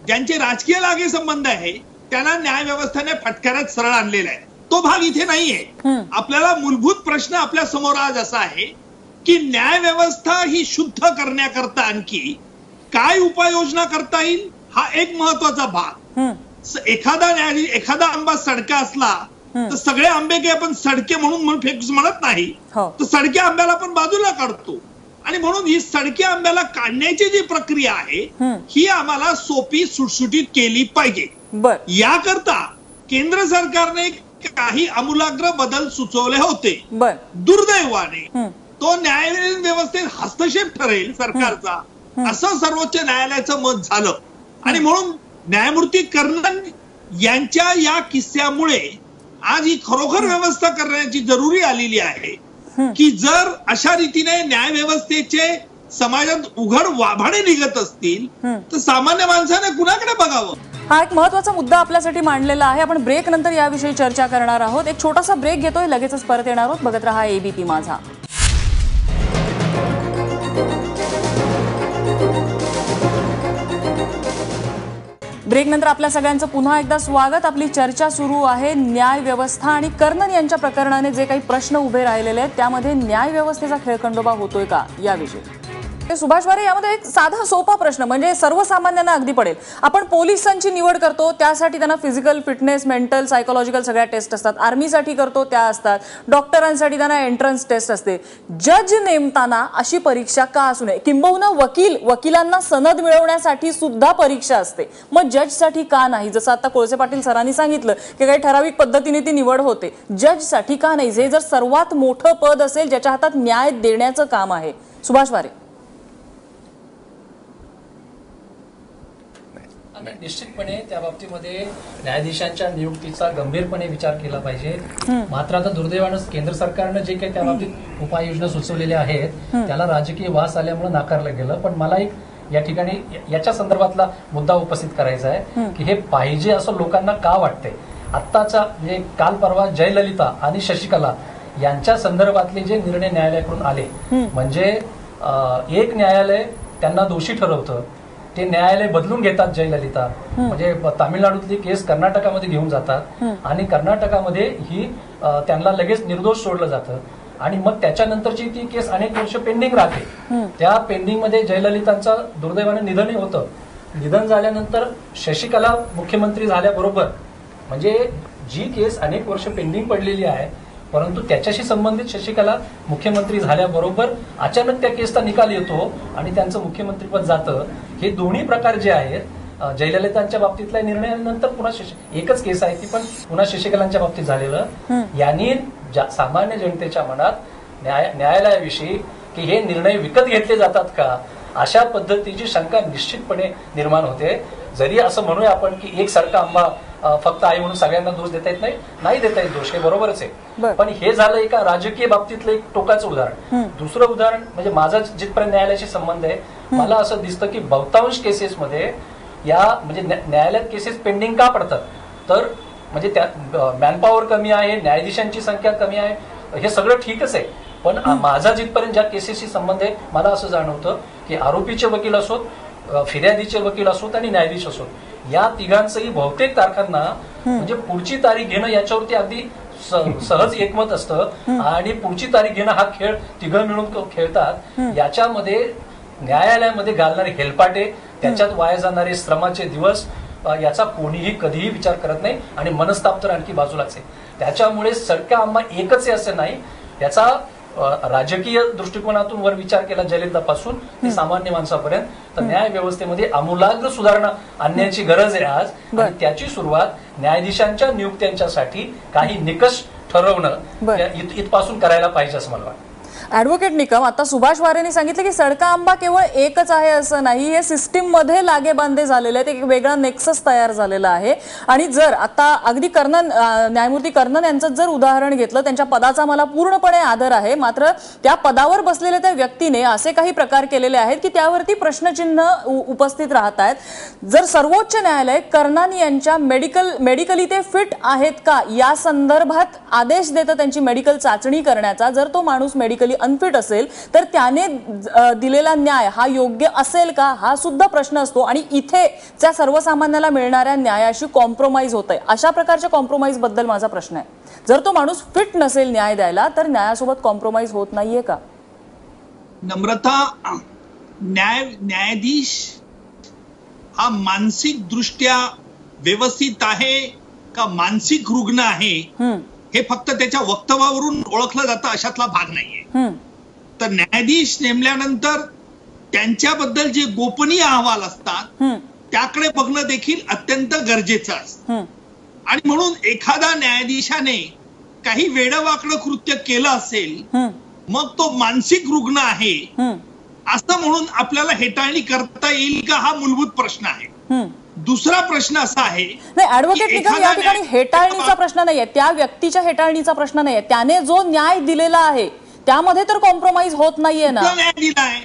ज्यांचे राजकीय लागे संबंध आहे त्यांना न्याय व्यवस्थेने फटक्यात सरळ आणलेला आहे. तो भाग इथे नाहीये. आपल्याला मूलभूत प्रश्न आपल्या समोर आज असा आहे की न्याय व्यवस्था ही शुद्ध करण्याकरता आणखी काय उपाययोजना करता येईल हा एक महत्वाचा भाग. एखादा आंबा सडका असला तर सगळे आंबे काही आपण सडके म्हणून फेकूच म्हणत नाही, तर सडक्या आंब्याला आपण बाजूला काढतो. आणि म्हणून ही सडक्या आंब्याला काढण्याची जी प्रक्रिया आहे ही आम्हाला सोपी सुटसुटीत केली पाहिजे. याकरता केंद्र सरकारने काही आमूलाग्र बदल सुचवले होते. दुर्दैवाने तो न्याय व्यवस्थेत हस्तक्षेप ठरेल सरकारचा असं सर्वोच्च न्यायालयाचं मत झालं. आणि म्हणून न्यायमूर्ती कर्णन यांच्या या किस्स्यामुळे आज ही खरोखर व्यवस्था करण्याची जरुरी आलेली आहे की जर अशा रीतीने न्याय व्यवस्थेचे समाजात उघड वाभाडे निघत असतील तर सामान्य माणसाने कुणाकडे बघावं. हा एक महत्वाचा मुद्दा आपल्यासाठी मांडलेला आहे. आपण ब्रेक नंतर याविषयी चर्चा करणार आहोत. एक छोटासा ब्रेक घेतोय, लगेचच परत येणार आहोत. बघत रहा एबीपी माझा. ब्रेक नंतर आपल्या सगळ्यांचं पुन्हा एकदा स्वागत. आपली चर्चा सुरू आहे न्याय व्यवस्था आणि कर्णन यांच्या प्रकरणाने जे काही प्रश्न उभे राहिलेले आहेत त्यामध्ये न्याय व्यवस्थेचा खेळखंडोबा होतोय का याविषयी. सुभाष वारे, यामध्ये एक साधा सोपा प्रश्न म्हणजे सर्वसामान्यांना अगदी पडेल. आपण पोलिसांची निवड करतो त्यासाठी त्यांना फिजिकल फिटनेस, मेंटल, सायकोलॉजिकल सगळ्या टेस्ट असतात. आर्मीसाठी करतो त्या असतात. डॉक्टरांसाठी त्यांना एंट्रन्स टेस्ट असते. जज नेमताना अशी परीक्षा का असू नये? किंबहुना वकिलांना सनद मिळवण्यासाठी सुद्धा परीक्षा असते. मग जजसाठी का नाही? जसं आता कोळसे पाटील सरांनी सांगितलं की काही ठराविक पद्धतीने ती निवड होते. जजसाठी का नाही? हे जर सर्वात मोठं पद असेल ज्याच्या हातात न्याय देण्याचं काम आहे. सुभाष वारे. निश्चितपणे त्या बाबतीमध्ये न्यायाधीशांच्या नियुक्तीचा गंभीरपणे विचार केला पाहिजे. मात्र आता दुर्दैवानं केंद्र सरकारनं जे काही त्या बाबतीत उपाययोजना सुचवलेल्या आहेत त्याला राजकीय वास आल्यामुळे नाकारलं गेलं. पण मला एक या ठिकाणी याच्या संदर्भातला मुद्दा उपस्थित करायचा आहे की हे पाहिजे असं लोकांना का वाटतंय. आत्ताचा म्हणजे काल परवा जयललिता आणि शशिकला यांच्या संदर्भातले जे निर्णय न्यायालयाकडून आले म्हणजे एक न्यायालय त्यांना दोषी ठरवतं, ते न्यायालय बदलून घेतात. जयललिता म्हणजे तामिळनाडूतली केस कर्नाटकामध्ये घेऊन जातात आणि कर्नाटकामध्ये ही त्यांना लगेच निर्दोष सोडलं जातं आणि मग त्याच्यानंतरची ती केस अनेक वर्ष पेंडिंग राहते. त्या पेंडिंग मध्ये जयललितांचं दुर्दैवाने निधनही होतं. निधन झाल्यानंतर शशिकला मुख्यमंत्री झाल्याबरोबर म्हणजे जी केस अनेक वर्ष पेंडिंग पडलेली आहे परंतु त्याच्याशी संबंधित शशिकला मुख्यमंत्री झाल्याबरोबर अचानक त्या केसचा निकाल येतो आणि त्यांचं मुख्यमंत्रीपद जातं. हे दोन्ही प्रकार जे आहेत जयललितांच्या बाबतीतल्या निर्णयानंतर पुन्हा एकच केस आहे ती पण पुन्हा शशिकलांच्या बाबतीत झालेलं यांनी सामान्य जनतेच्या मनात न्यायालयाविषयी की हे निर्णय विकत घेतले जातात का, अशा पद्धतीची शंका निश्चितपणे निर्माण होते. जरी असं म्हणूया आपण की एकसारखा आंबा फक्त आहे म्हणून सगळ्यांना दोष देता येत नाही देता येत दोष, हे बरोबरच आहे. पण हे झालं एका राजकीय बाबतीतलं एक टोकाचं उदाहरण. दुसरं उदाहरण म्हणजे माझा जिथपर्यंत न्यायालयाशी संबंध आहे, मला असं दिसतं की बहुतांश केसेसमध्ये या म्हणजे न्यायालयात केसेस पेंडिंग का पडतात, तर म्हणजे त्यात मॅनपॉवर कमी आहे, न्यायाधीशांची संख्या कमी आहे, हे सगळं ठीकच आहे. पण माझा जिथपर्यंत ज्या केसेसशी संबंध आहे, मला असं जाणवतं की आरोपीचे वकील असोत, फिर्यादीचे वकील असोत आणि न्यायाधीश असोत, या तिघांचंही बहुतेक तारखांना म्हणजे पुढची तारीख घेणं याच्यावरती अगदी सहज एकमत असतं आणि पुढची तारीख घेणं हा खेळ तिघं मिळून खेळतात. याच्यामध्ये न्यायालयामध्ये घालणारे हेलपाटे, त्याच्यात वाया जाणारे श्रमाचे दिवस, याचा कोणीही कधीही विचार करत नाही आणि मनस्ताप तर आणखी बाजूलाच आहे. त्याच्यामुळे सडका आंबा एकच आहे असं नाही, याचा राजकीय दृष्टिकोनातून वर विचार केला जयललितापासून ते सामान्य माणसापर्यंत, तर न्याय व्यवस्थेमध्ये आमूलाग्र सुधारणा आणण्याची गरज आहे आज. आणि त्याची सुरुवात न्यायाधीशांच्या नियुक्त्यांच्यासाठी काही निकष ठरवणं इथपासून करायला पाहिजे असं मला वाटतं. ऍडव्होकेट निकम, आता सुभाष वारेंनी सांगितलं की सडका आंबा केवळ एकच आहे असं नाही, हे सिस्टीम मध्ये लागेबांधे झालेले आहेत, एक वेगळा नेक्सस तयार झालेला आहे. आणि जर आता अगदी कर्णन, न्यायमूर्ती कर्णन यांचं जर उदाहरण घेतलं, त्यांच्या पदाचा मला पूर्णपणे आदर आहे, मात्र त्या पदावर बसलेल्या त्या व्यक्तीने असे काही प्रकार केलेले आहेत की त्यावरती प्रश्नचिन्ह उपस्थित राहत आहेत. जर सर्वोच्च न्यायालय कर्णन यांच्या मेडिकली ते फिट आहेत का या संदर्भात आदेश देतं त्यांची मेडिकल चाचणी करण्याचा, जर तो माणूस मेडिकली अनफिट असेल तर त्याने दिलेला न्याय हा योग्य असेल का, हा सुद्धा प्रश्न असतो. आणि इथे त्या सर्वसामान्याला मिळणाऱ्या न्यायाशी कॉम्प्रोमाइज होत आहे. अशा प्रकारच्या कॉम्प्रोमाइज बद्दल माझा प्रश्न आहे, जर तो माणूस फिट नसेल न्याय द्यायला तर न्यायासोबत कॉम्प्रोमाइज होत नाहीये का? नम्रता, न्यायाधीश हा मानसिक दृष्ट्या व्यवस्थित आहे का मानसिक रुग्ण आहे हे फक्त त्याच्या वक्तव्यावरून ओळखलं जातं अशातला भाग नाहीये. तर न्यायाधीश नेमल्यानंतर त्यांच्याबद्दल जे गोपनीय अहवाल असतात त्याकडे बघणं देखील अत्यंत गरजेचं असतं. आणि म्हणून एखाद्या न्यायाधीशाने काही वेडवाकडं कृत्य केलं असेल, मग तो मानसिक रुग्ण आहे असं म्हणून आपल्याला हेटाळणी करता येईल का, हा मूलभूत प्रश्न आहे. दुसरा प्रश्न असा आहे, नाही ऍडव्होकेट निकम, या ठिकाणी हेटाळणीचा प्रश्न नाहीये, त्या व्यक्तीच्या हेटाळणीचा प्रश्न नाहीये, त्याने जो न्याय दिलेला आहे त्यामध्ये तर कॉम्प्रोमाइज होत नाहीये ना. न्याय दिलाय.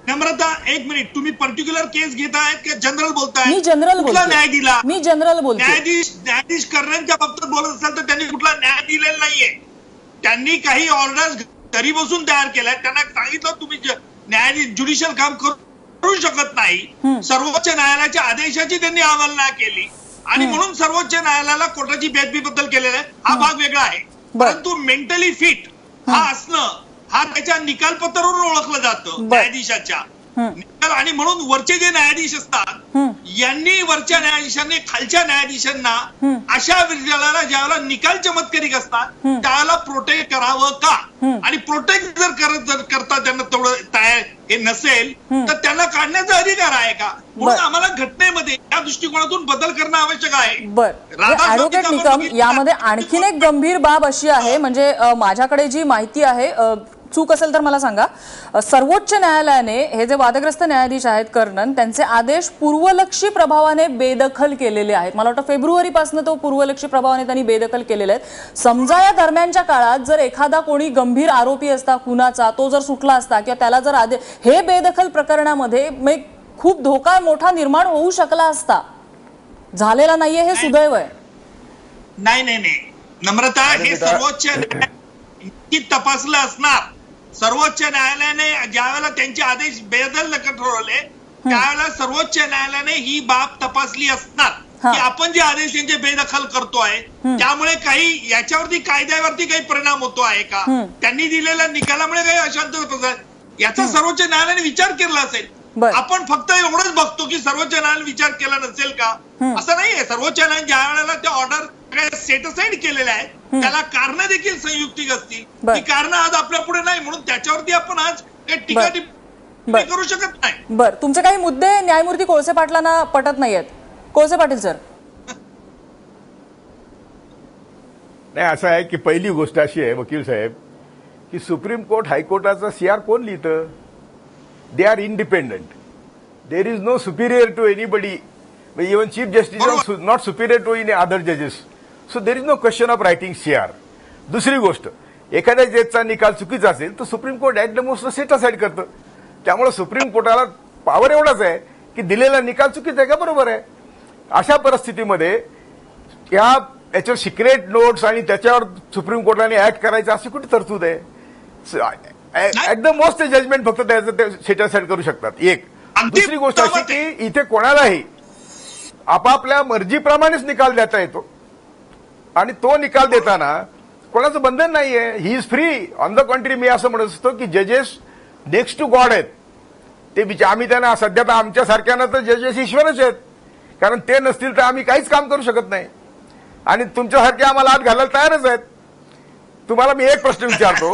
नम्रता, एक मिनिट, तुम्ही पर्टिक्युलर केस घेतायत की जनरल बोलताय? मी जनरल बोलतो. न्याय दिला, मी जनरल बोलतो. न्यायाधीश कर्णनच्या बाबतीत बोलत असाल तर त्यांनी कुठला न्याय दिलेला नाहीये. त्यांनी काही ऑर्डर्स घरी बसून तयार केल्या, त्यांना सांगितलं तुम्ही न्यायाधीश ज्युडिशियल काम करू शकत नाही. सर्वोच्च न्यायालयाच्या आदेशाची त्यांनी अवहेलना केली आणि म्हणून सर्वोच्च न्यायालयाला कोर्टाची बेदबी बद्दल केलेला आहे. हा भाग वेगळा आहे. परंतु मेंटली फिट हा असणं हा त्याच्या निकालपत्रावरून ओळखलं जातं न्यायाधीशाच्या. आणि म्हणून वरचे जे न्यायाधीश असतात यांनी वरच्या न्यायाधीशांनी खालच्या न्यायाधीशांना अशा विद्यालयाला ज्यावेळेला निकाल चमत्कारिक असतात त्याला प्रोटेक्ट करावं का, आणि प्रोटेक्ट जर करता त्यांना तेवढं हे नसेल तर त्यांना काढण्याचा अधिकार आहे का. म्हणून आम्हाला घटनेमध्ये या दृष्टिकोनातून बदल करणं आवश्यक आहे. बरं ऍडव्होकेट निकम, यामध्ये आणखीन एक गंभीर बाब अशी आहे, म्हणजे माझ्याकडे जी माहिती आहे, चूक असेल तर मला सांगा, सर्वोच्च न्यायालयाने हे जे वादग्रस्त न्यायाधीश आहेत कर्णन, त्यांचे आदेश पूर्वलक्षी प्रभावाने बेदखल केलेले आहेत. मला वाटतं फेब्रुवारीपासून तो पूर्वलक्षी प्रभावाने त्यांनी बेदखल केलेले आहेत. समजा या दरम्यानच्या काळात जर एखादा कोणी गंभीर आरोपी असता खुनाचा, तो जर सुटला असता किंवा त्याला जर आदेश, हे बेदखल प्रकरणामध्ये खूप धोका मोठा निर्माण होऊ शकला असता. झालेला नाहीये, हे सुदैव आहे. नाही नम्रता, हे सर्वोच्च न्यायालयाने तपासलं असणार. सर्वोच्च न्यायालयाने ज्यावेळेला त्यांचे आदेश बेदल ठरवले त्यावेळेला सर्वोच्च न्यायालयाने ही बाब तपासली असणार की आपण जे आदेश त्यांचे बेदखल करतोय त्यामुळे काही याच्यावरती कायद्यावरती काही परिणाम होतो आहे का, त्यांनी दिलेल्या निकालामुळे काही अशांतता, याचा सर्वोच्च न्यायालयाने विचार केला असेल. आपण फक्त एवढंच बघतो की सर्वोच्च न्यायालयाने विचार केला नसेल का, असं नाहीये. सर्वोच्च न्यायालयाने ज्या वेळेला त्या ऑर्डर सेटसाइड केलेल्या आहेत त्याला कारण देखील संयुक्तिक असतील. ती कारण आज आपल्या पुढे नाही, म्हणून त्याच्यावरती आपण आज काही टीका टिप्पणी करू शकत नाही. बरं, तुमचे काही मुद्दे न्यायमूर्ती कोळसे पाटलांना पटत नाहीयेत. कोळसे पाटील सर. नाही, असं आहे की पहिली गोष्ट अशी आहे वकील साहेब की सुप्रीम कोर्ट हायकोर्टाचा CR कोण लिहितं? They are independent. There is no superior to anybody. Even chief justice not superior to in other जजेस. So there is no question of writing CR. दुसरी गोष्ट, एखाद्या जजचा निकाल चुकीचा असेल तर supreme court at the most set aside करतं. त्यामुळे सुप्रीम कोर्टाला पॉवर एवढाच आहे की दिलेला निकाल चुकीचा आहे का बरोबर आहे. अशा परिस्थितीमध्ये याच्यावर सिक्रेट नोट्स आणि त्याच्यावर सुप्रीम कोर्टाने ऍक्ट करायचं अशी कुठे तरतूद आहे? ऍट द मोस्ट ते जजमेंट फक्त त्याचं ते सेट असाइड करू शकतात. एक. दुसरी गोष्ट अशी की इथे कोणालाही आपापल्या मर्जीप्रमाणेच निकाल देता येतो आणि तो निकाल देताना कोणाचं बंधन नाहीये. He is free. On the contrary मी असं म्हणत असतो की जजेस नेक्स्ट टू गॉड आहेत. ते आम्ही त्यांना सध्या तर आमच्यासारख्यानं तर जजेस ईश्वरच आहेत, कारण ते नसतील तर आम्ही काहीच काम करू शकत नाही आणि तुमच्यासारखे आम्हाला हात घालायला तयारच आहेत. तुम्हाला मी एक प्रश्न विचारतो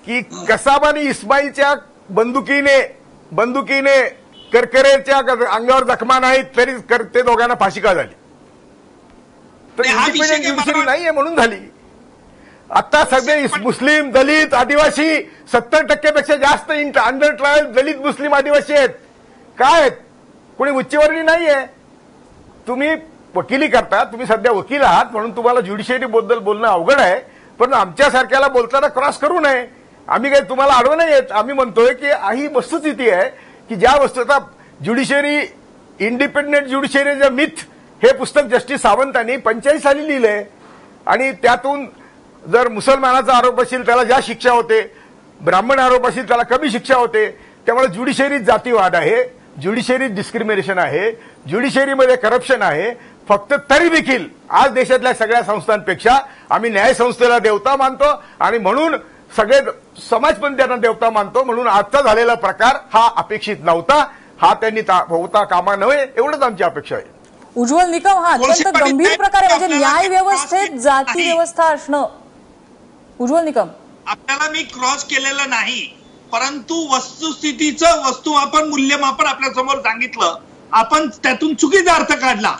की कसाबाने इस्माईलच्या बंदुकीने करकरेच्या अंगावर जखमा नाहीत तरी ते दोघांना फाशी का झाली? तर इंडिपेंडंट ज्युडिशरी नाहीये म्हणून झाली. आता सगळे मुस्लिम, दलित, आदिवासी 70% पेक्षा जास्त अंडर ट्रायल दलित, मुस्लिम, आदिवासी आहेत. काय आहेत? कोणी उच्चवर्णीय नाहीये. तुम्ही वकिली करता, तुम्ही सध्या वकील आहात म्हणून तुम्हाला ज्युडिशियरी बद्दल बोलणं अवघड आहे, पण आमच्यासारख्याला बोलताना क्रॉस करू नये. आम्ही काही तुम्हाला आडवं नाही येत. आम्ही म्हणतोय की ही वस्तुस्थिती आहे की ज्या वस्तूचा ज्युडिशियरी इंडिपेंडंट ज्युडिशियरीचं मिथ हे पुस्तक जस्टिस सावंतांनी 45 साली लिहिलंय आणि त्यातून जर मुसलमानाचा आरोप असेल त्याला ज्या शिक्षा होते, ब्राह्मण आरोप असेल त्याला कमी शिक्षा होते. त्यामुळे ज्युडिशियरीत जातीवाद आहे, ज्युडिशियरीत डिस्क्रिमिनेशन आहे, ज्युडिशियरीमध्ये करप्शन आहे. फक्त तरी देखील आज देशातल्या सगळ्या संस्थांपेक्षा आम्ही न्यायसंस्थेला देवता मानतो आणि म्हणून सगळे समाजपंथीयांना देवता मानतो. म्हणून आजचा झालेला प्रकार हा अपेक्षित नव्हता. हा त्यांनी होता कामा नव्हे एवढंच आमची अपेक्षा आहे. उज्ज्वल निकम, हा अत्यंत गंभीर प्रकारे म्हणजे न्याय व्यवस्थेत जाती व्यवस्था असणं. उज्ज्वल निकम, आपल्याला मी क्रॉस केलेलं नाही, परंतु वस्तुस्थितीचं वस्तुमापन मूल्यमापन आपल्या समोर सांगितलं. आपण त्यातून चुकीचा अर्थ काढला.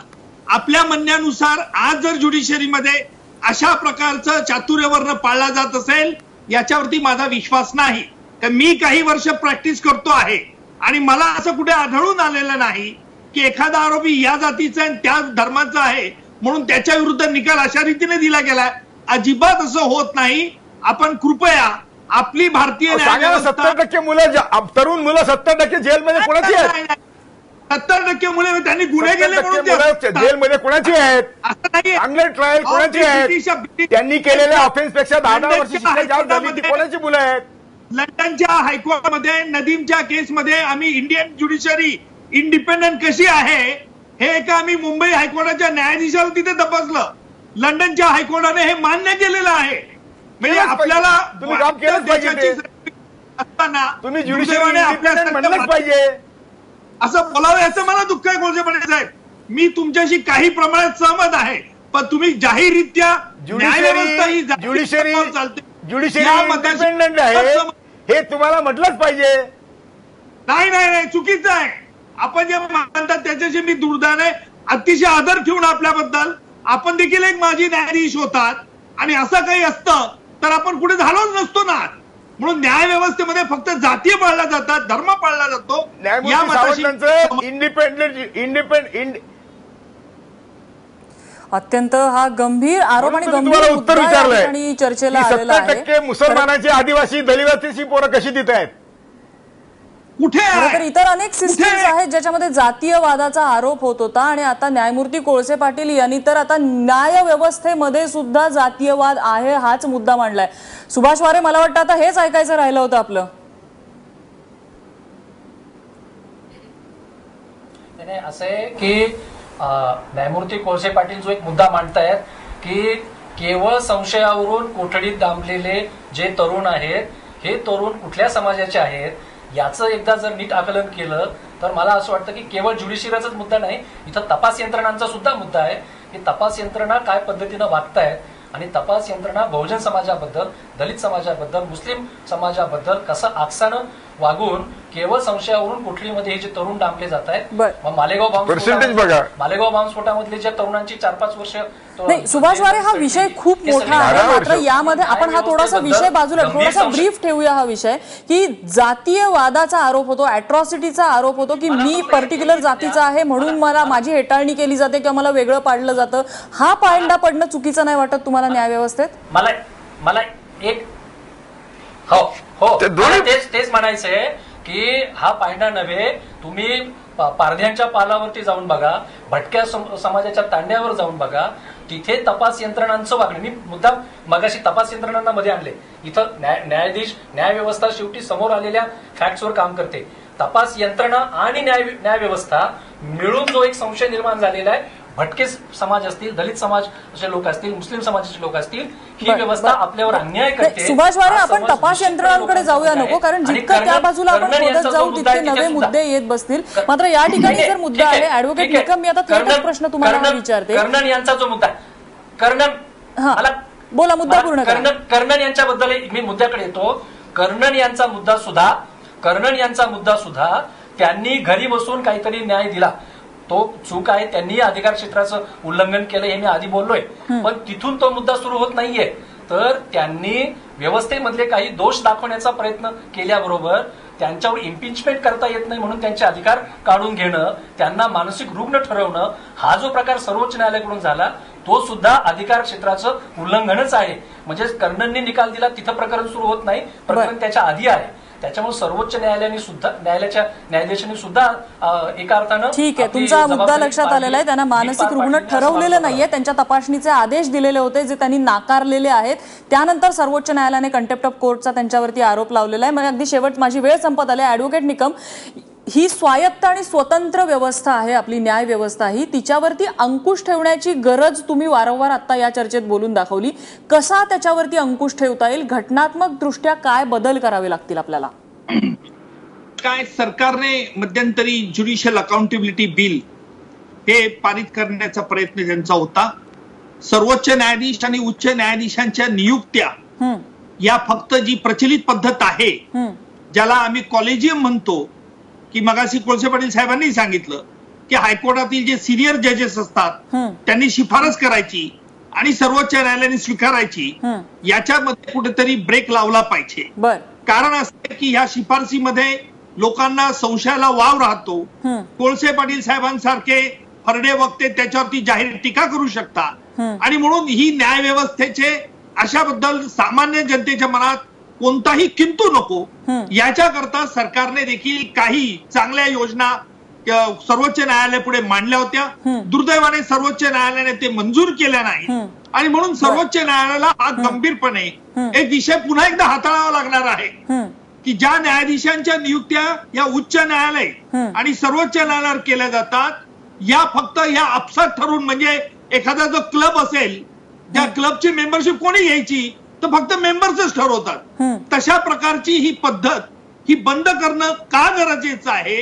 आपल्या म्हणण्यानुसार आज जर ज्युडिशरीमध्ये अशा प्रकारचं चातुर्यवर्ण पाळला जात असेल याच्यावरती माझा विश्वास नाही. तर मी काही वर्ष प्रॅक्टिस करतो आहे आणि मला असं कुठे आढळून आलेलं नाही की एखादा आरोपी या जातीचा आणि त्या धर्माचा आहे म्हणून त्याच्या विरुद्ध निकाल अशा रीतीने दिला गेलाय. अजिबात असं होत नाही. आपण कृपया आपली भारतीय 70% मुलं, तरुण मुलं 70% जेलमध्ये कोणाची आहेत? 70% मुले त्यांनी गुन्हे केले म्हणून जेलमध्ये कोणाची आहेत? असं नाही. अंडर ट्रायल कोणाची आहेत? त्यांनी केलेल्या ऑफेन्सपेक्षा 10 वर्ष शिक्षा जास्त झाली ती कोणाची मुलं आहेत? लंडनच्या हायकोर्टमध्ये नदीमच्या केसमध्ये आम्ही इंडियन ज्युडिशरी इंडिपेंडंट कशी आहे हे एका आम्ही मुंबई हायकोर्टाच्या न्यायाधीशाला तिथे तपासलं. लंडनच्या हायकोर्टाने हे मान्य केलेलं आहे. म्हणजे आपल्याला तुम्ही काम केलंच पाहिजे. असताना तुम्ही ज्युडिशरी इंडिपेंडंट म्हणलंच पाहिजे. असं बोलावं याचं मला दुःख आहे कोळसे पाटील साहेब. मी तुमच्याशी काही प्रमाणात सहमत आहे, पण तुम्ही जाहीररित्या ज्युडिशरी इंडिपेंडंट आहे हे तुम्हाला म्हटलंच पाहिजे. नाही, चुकीचं आहे. आपण जे म्हणतात त्याच्याशी मी दुर्दैवाने अतिशय आदर ठेवून आपल्याबद्दल, आपण देखील एक माजी न्यायाधीश होतात आणि असं काही असतं तर आपण कुठे झालोच नसतो ना. म्हणून न्याय व्यवस्थेमध्ये फक्त जातीय पाळल्या जातात, धर्म पाळला जातो. इंडिपेंडंट अत्यंत हा गंभीर आरोप आणि गंभीर उत्तर विचारलंय चर्चेला आलेला आहे. 70% मुसलमानाचे, आदिवासी, दलिताची पोरं कशी देत आहेत? कुठे खरं तर इतर अनेक सिस्टीम्स आहेत ज्याच्यामध्ये जातीयवादाचा आरोप होत होता आणि आता न्यायमूर्ती कोळसे पाटील यांनी तर आता न्याय व्यवस्थेमध्ये सुद्धा जातीयवाद आहे हाच मुद्दा मांडलाय. सुभाष वारे, मला वाटतं आता हेच ऐकायचं राहिलं होतं आपलं. असं आहे की न्यायमूर्ती कोळसे पाटील जो एक मुद्दा मांडतायत की केवळ संशयावरून कोठडीत डांबलेले जे तरुण आहेत हे तरुण कुठल्या समाजाचे आहेत याचं एकदा जर नीट आकलन केलं तर मला असं वाटतं की केवळ ज्युडिशियरीचाच मुद्दा नाही, इथं तपास यंत्रणांचा सुद्धा मुद्दा आहे की तपास यंत्रणा काय पद्धतीनं वागतायत आणि तपास यंत्रणा बहुजन समाजाबद्दल, दलित समाजाबद्दल, मुस्लिम समाजाबद्दल कसं आकसानं वागून केवळ संशयावरून कोठडीमध्ये हे जे तरुण डांबले जात आहेत. बरं. मग मालेगाव Percentage बघा. बॉम्बस्फोटामधले जे तरुणांची 4-5 वर्ष नाही सुभाष वारे, हा विषय खूप मोठा आहे. मात्र यामध्ये आपण हा थोडासा विषय बाजूला थोडासा ब्रीफ ठेवूया हा विषय, की जातीयवादाचा आरोप होतो, अॅट्रॉसिटीचा आरोप होतो, की मी पर्टिक्युलर जातीचा आहे म्हणून मला माझी हेटाळणी केली जाते किंवा मला वेगळं पाडलं जातं. हा पायंडा पडणं चुकीचं नाही वाटत तुम्हाला न्यायव्यवस्थेत? मला एक हो तेच म्हणायचंय की हा पायंडा नव्हे. तुम्ही पारध्यांच्या पालावरती जाऊन बघा, भटक्या समाजाच्या तांड्यावर जाऊन बघा, तिथे तपास यंत्रणांचं वागणं. मी मुद्दा मगाशी तपास यंत्रणांना मध्ये आणले. इथं न्यायाधीश न्यायव्यवस्था शेवटी समोर आलेल्या फॅक्ट्सवर काम करते. तपास यंत्रणा आणि न्यायव्यवस्था मिळून जो एक संशय निर्माण झालेला आहे, भटके समाज असतील, दलित समाज असे लोक असतील, मुस्लिम समाजाचे लोक असतील, ही व्यवस्था आपल्यावर अन्याय करते. सुभाष वारे, आपण तपास यंत्रणांकडे जाऊया नको, कारण जितकं त्या बाजूला आपण शोधत जाऊ तितके नवे मुद्दे येत बसतील. मात्र या ठिकाणी जर मुद्दा आहे ऍडव्होकेट निकम, मी आता थेटच प्रश्न तुम्हाला विचारते. कर्णन यांचा जो मुद्दा कर्णन, मला बोला, मुद्दा पूर्ण करा. कर्णन यांच्याबद्दल मी मुद्द्याकडे येतो. कर्णन यांचा मुद्दा सुद्धा त्यांनी घरी बसून काहीतरी न्याय दिला. तो चूक आहे, त्यांनी अधिकार क्षेत्राचं उल्लंघन केलं हे मी आधी बोललोय. पण तिथून तो मुद्दा सुरू होत नाहीये. तर त्यांनी व्यवस्थेमधले काही दोष दाखवण्याचा प्रयत्न केल्याबरोबर त्यांच्यावर इम्पिचमेंट करता येत नाही म्हणून त्यांचे अधिकार काढून घेणं, त्यांना मानसिक रुग्ण ठरवणं, हा जो प्रकार सर्वोच्च न्यायालयाकडून झाला तो सुद्धा अधिकार क्षेत्राचं उल्लंघनच आहे. म्हणजे कर्णननी निकाल दिला तिथं प्रकरण सुरू होत नाही, प्रकरण त्याच्या आधी आहे. त्याच्यामुळे सर्वोच्च न्यायालयाने सुद्धा, न्यायालयाच्या न्यायाधीशांनी सुद्धा एका अर्थानं ठीक आहे, तुमचा मुद्दा लक्षात आलेला आहे. त्यांना मानसिक रुग्ण ठरवलेलं नाहीये, त्यांच्या तपासणीचे आदेश दिलेले होते जे त्यांनी नाकारलेले आहेत. त्यानंतर सर्वोच्च न्यायालयाने कंटेम्प्ट ऑफ कोर्टचा त्यांच्यावरती आरोप लावलेला आहे. म्हणजे अगदी शेवट, माझी वेळ संपत आली. ऍडव्होकेट निकम, ही स्वायत्त आणि स्वतंत्र व्यवस्था आहे आपली न्याय व्यवस्था, ही तिच्यावरती अंकुश ठेवण्याची गरज तुम्ही वारंवार आता या चर्चेत बोलून दाखवली. कसा त्याच्यावरती अंकुश ठेवता येईल? घटनात्मक दृष्ट्या काय बदल करावे लागतील आपल्याला? काय, सरकारने मध्यंतरी ज्युडिशियल अकाउंटेबिलिटी बिल हे पारित करण्याचा प्रयत्न त्यांचा होता. सर्वोच्च न्यायाधीश आणि उच्च न्यायाधीशांच्या नियुक्त्या या फक्त जी प्रचलित पद्धत आहे, ज्याला आम्ही कॉलेजियम म्हणतो, की मगाशी कोळसे पाटील साहेबांनी सांगितलं की हायकोर्टातील जे सिनियर जजेस असतात त्यांनी शिफारस करायची आणि सर्वोच्च न्यायालयाने स्वीकारायची, याच्यामध्ये कुठेतरी ब्रेक लावला पाहिजे. कारण असं की ह्या शिफारसीमध्ये लोकांना संशयाला वाव राहतो. कोळसे पाटील साहेबांसारखे फरडे वक्ते त्याच्यावरती जाहीर टीका करू शकतात आणि म्हणून ही न्याय व्यवस्थेचे अशाबद्दल सामान्य जनतेच्या मनात कोणताही किंतु नको, याच्याकरता सरकारने देखील काही चांगल्या योजना सर्वोच्च न्यायालय पुढे मांडल्या होत्या. दुर्दैवाने सर्वोच्च न्यायालयाने ते मंजूर केल्या नाही आणि म्हणून सर्वोच्च न्यायालयाला हा गंभीरपणे एक विषय पुन्हा एकदा हाताळावा लागणार आहे की ज्या न्यायाधीशांच्या नियुक्त्या या उच्च न्यायालय आणि सर्वोच्च न्यायालयावर केल्या जातात, या फक्त या आपसात ठरवून, म्हणजे एखादा जो क्लब असेल, त्या क्लबची मेंबरशिप कोणी घ्यायची तर फक्त मेंबर्सच ठरवतात. तशा प्रकारची ही पद्धत ही बंद करणं का गरजेचं आहे,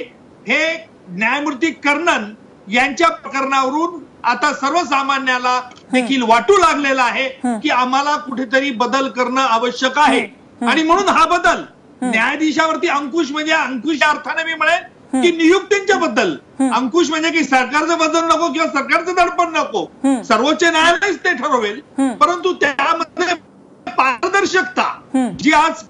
हे न्यायमूर्ती कर्णन यांच्या प्रकरणावरून आता सर्वसामान्याला देखील वाटू लागलेलं आहे की आम्हाला कुठेतरी बदल करणं आवश्यक आहे. आणि म्हणून हा बदल न्यायाधीशावरती अंकुश, म्हणजे अंकुश या अर्थाने मी म्हणेन की नियुक्तींच्या बद्दल अंकुश, म्हणजे की सरकारचं बदल नको किंवा सरकारचं दडपण नको, सर्वोच्च न्यायालयच ते ठरवेल. परंतु त्यामध्ये पारदर्शकता जी आज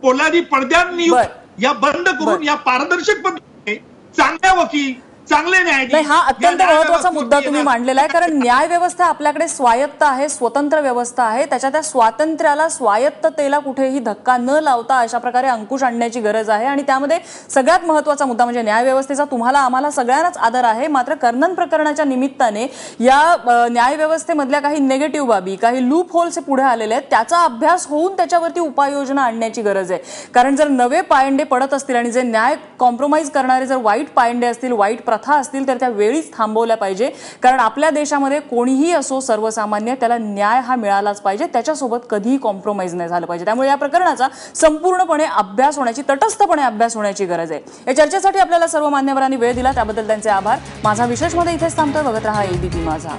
पोलादी पडद्यात नियुक्त या बंद करून या पारदर्शक पद्धतीने चांगल्या वकील, चांगले न्यायाधीश, हा अत्यंत महत्वाचा मुद्दा तुम्ही मांडलेला आहे. कारण न्याय व्यवस्था आपल्याकडे स्वायत्त आहे, स्वतंत्र व्यवस्था आहे. त्याच्या त्या स्वातंत्र्याला, स्वायत्ततेला कुठेही धक्का न लावता अशा प्रकारे अंकुश आणण्याची गरज आहे. आणि त्यामध्ये सगळ्यात महत्वाचा मुद्दा म्हणजे न्याय व्यवस्थेचा तुम्हाला आम्हाला सगळ्यांनाच आदर आहे, मात्र कर्णन प्रकरणाच्या निमित्ताने या न्याय व्यवस्थेमधल्या काही निगेटिव्ह बाबी, काही लूप होल्स पुढे आलेले आहेत, त्याचा अभ्यास होऊन त्याच्यावरती उपाययोजना आणण्याची गरज आहे. कारण जर नवे पायंडे पडत असतील आणि जे न्याय कॉम्प्रोमाइज करणारे जर वाईट पायंडे असतील, वाईट प्रथा असतील, तर त्या वेळीच थांबवल्या पाहिजे. कारण आपल्या देशामध्ये कोणीही असो, सर्वसामान्य, त्याला न्याय हा मिळालाच पाहिजे, त्याच्यासोबत कधीही कॉम्प्रोमाइज नाही झालं पाहिजे. त्यामुळे या प्रकरणाचा संपूर्णपणे अभ्यास होण्याची, तटस्थपणे अभ्यास होण्याची गरज आहे. या चर्चेसाठी आपल्याला सर्व मान्यवरांनी वेळ दिला त्याबद्दल त्यांचे आभार. माझा विशेषमध्ये इथेच थांबतोय. बघत रहा एबीपी माझा.